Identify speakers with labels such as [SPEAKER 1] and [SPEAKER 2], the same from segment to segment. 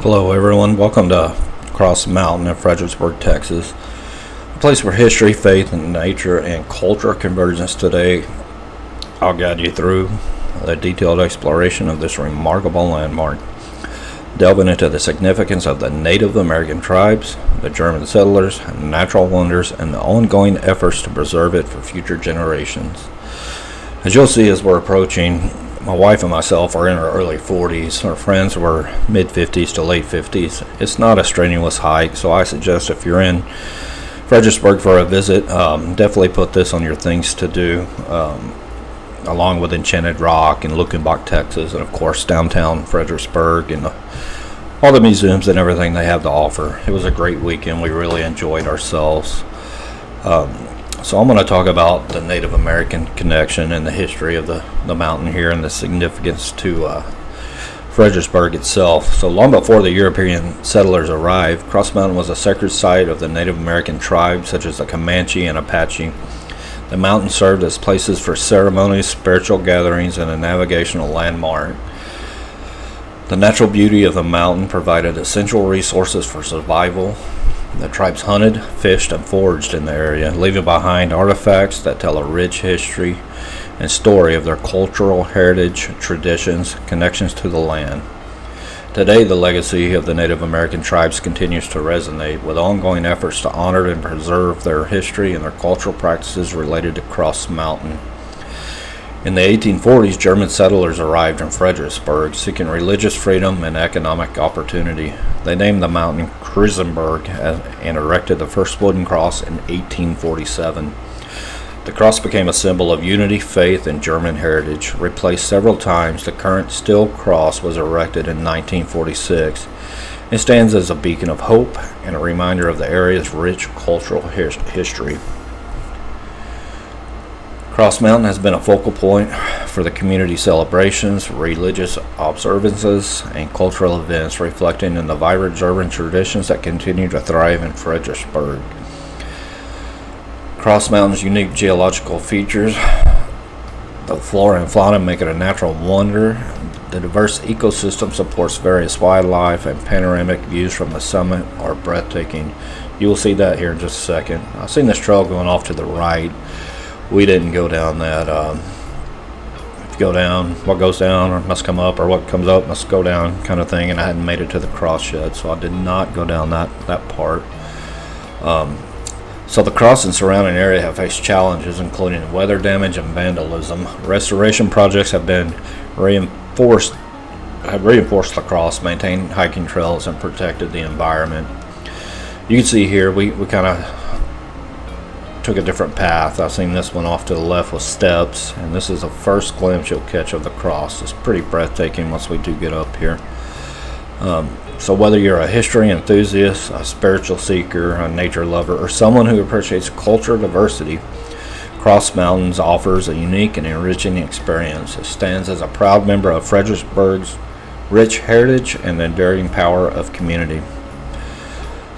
[SPEAKER 1] Hello, everyone. Welcome to Cross Mountain in Fredericksburg, Texas, a place where history, faith, and nature and culture convergence today. I'll guide you through a detailed exploration of this remarkable landmark, delving into the significance of the Native American tribes, the German settlers, natural wonders, and the ongoing efforts to preserve it for future generations. As you'll see as we're approaching, my wife and myself are in our early 40s. Our friends were mid 50s to late 50s. It's not a strenuous hike, so I suggest if you're in Fredericksburg for a visit, definitely put this on your things to do, along with Enchanted Rock and Luckenbach, Texas, and of course downtown Fredericksburg and all the museums and everything they have to offer. It was a great weekend. We really enjoyed ourselves. So I'm going to talk about the Native American connection and the history of the mountain here and the significance to Fredericksburg itself. So long before the European settlers arrived, Cross Mountain was a sacred site of the Native American tribes such as the Comanche and Apache. The mountain served as places for ceremonies, spiritual gatherings, and a navigational landmark. The natural beauty of the mountain provided essential resources for survival. The tribes hunted, fished, and foraged in the area, leaving behind artifacts that tell a rich history and story of their cultural heritage, traditions, connections to the land. Today, the legacy of the Native American tribes continues to resonate, with ongoing efforts to honor and preserve their history and their cultural practices related to Cross Mountain. In the 1840s, German settlers arrived in Fredericksburg, seeking religious freedom and economic opportunity. They named the mountain Krisenberg and erected the first wooden cross in 1847. The cross became a symbol of unity, faith, and German heritage. Replaced several times, the current steel cross was erected in 1946. It stands as a beacon of hope and a reminder of the area's rich cultural history. Cross Mountain has been a focal point for the community celebrations, religious observances, and cultural events, reflecting in the vibrant urban traditions that continue to thrive in Fredericksburg. Cross Mountain's unique geological features, the flora and fauna, make it a natural wonder. The diverse ecosystem supports various wildlife, and panoramic views from the summit are breathtaking. You will see that here in just a second. I've seen this trail going off to the right. We didn't go down that. If you go down, what goes down must come up, or what comes up must go down, kind of thing. And I hadn't made it to the cross yet, so I did not go down that part. So the cross and surrounding area have faced challenges, including weather damage and vandalism. Restoration projects have reinforced the cross, maintained hiking trails, and protected the environment. You can see here we kind of took a different path. I've seen this one off to the left with steps, and this is the first glimpse you'll catch of the cross. It's pretty breathtaking once we do get up here. So whether you're a history enthusiast, a spiritual seeker, a nature lover, or someone who appreciates cultural diversity, Cross Mountains offers a unique and enriching experience. It stands as a proud member of Fredericksburg's rich heritage and the enduring power of community.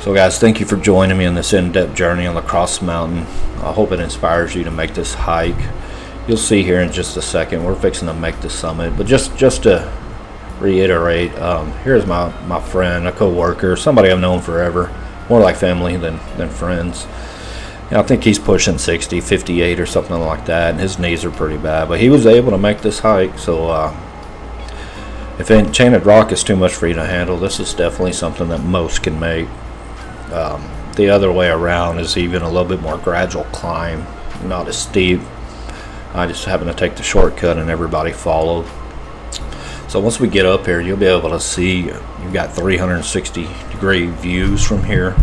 [SPEAKER 1] So guys, thank you for joining me in this in-depth journey on the Cross Mountain. I hope it inspires you to make this hike. You'll see here in just a second, we're fixing to make the summit. But just to reiterate, here's my friend, a co-worker, somebody I've known forever, more like family than friends. I think he's pushing 60, 58 or something like that, and his knees are pretty bad. But he was able to make this hike, so if Enchanted Rock is too much for you to handle, this is definitely something that most can make. The other way around is even a little bit more gradual climb, not as steep. I just happened to take the shortcut and everybody followed. So once we get up here, you'll be able to see you've got 360-degree views from here.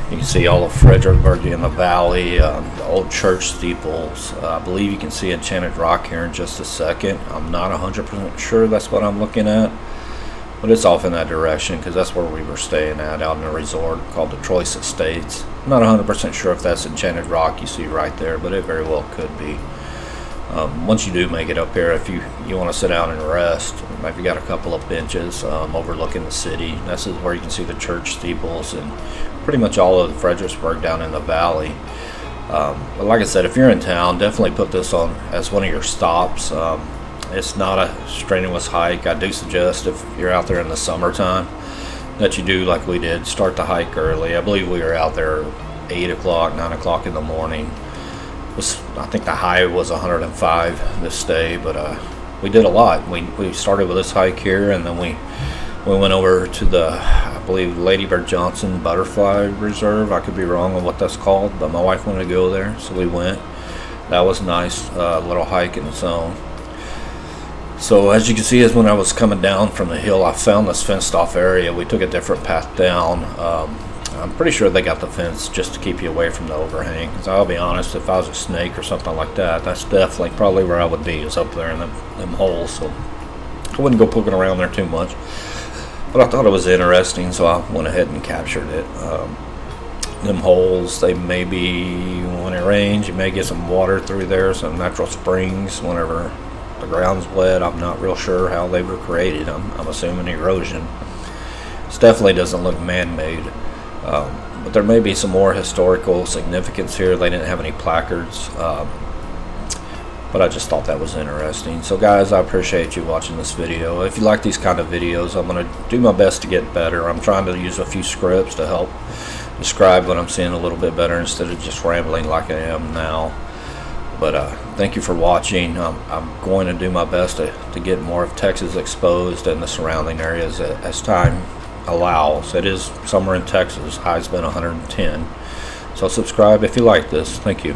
[SPEAKER 1] You can see all of Fredericksburg in the valley, the old church steeples. I believe you can see Enchanted Rock here in just a second. I'm not 100% sure that's what I'm looking at, but it's off in that direction because that's where we were staying at, out in a resort called the Troyes Estates. I'm not 100% sure if that's Enchanted Rock you see right there, but it very well could be. Once you do make it up here, if you want to sit down and rest, maybe got a couple of benches overlooking the city. This is where you can see the church steeples and pretty much all of Fredericksburg down in the valley. But like I said, if you're in town, definitely put this on as one of your stops. It's not a strenuous hike. I do suggest if you're out there in the summertime, that you do like we did. Start the hike early. I believe we were out there 8 o'clock, 9 o'clock in the morning. I think the high was 105 this day, but we did a lot. We started with this hike here, and then we went over to the, I believe, Lady Bird Johnson Butterfly Reserve. I could be wrong on what that's called, but my wife wanted to go there, so we went. That was nice, little hike in its own. So as you can see, is when I was coming down from the hill, I found this fenced off area. We took a different path down. I'm pretty sure they got the fence just to keep you away from the overhang. Because I'll be honest, if I was a snake or something like that, that's definitely probably where I would be, is up there in them holes. So I wouldn't go poking around there too much. But I thought it was interesting, so I went ahead and captured it. Them holes, they may be, when it rains, you may get some water through there, some natural springs whenever the ground's wet. I'm not real sure how they were created. I'm assuming erosion. It definitely doesn't look man-made. But there may be some more historical significance here. They didn't have any placards, but I just thought that was interesting. So guys, I appreciate you watching this video. If you like these kind of videos, I'm going to do my best to get better. I'm trying to use a few scripts to help describe what I'm seeing a little bit better instead of just rambling like I am now. But thank you for watching. I'm going to do my best to get more of Texas exposed and the surrounding areas as time allows. It is summer in Texas. High's been 110. So subscribe if you like this. Thank you.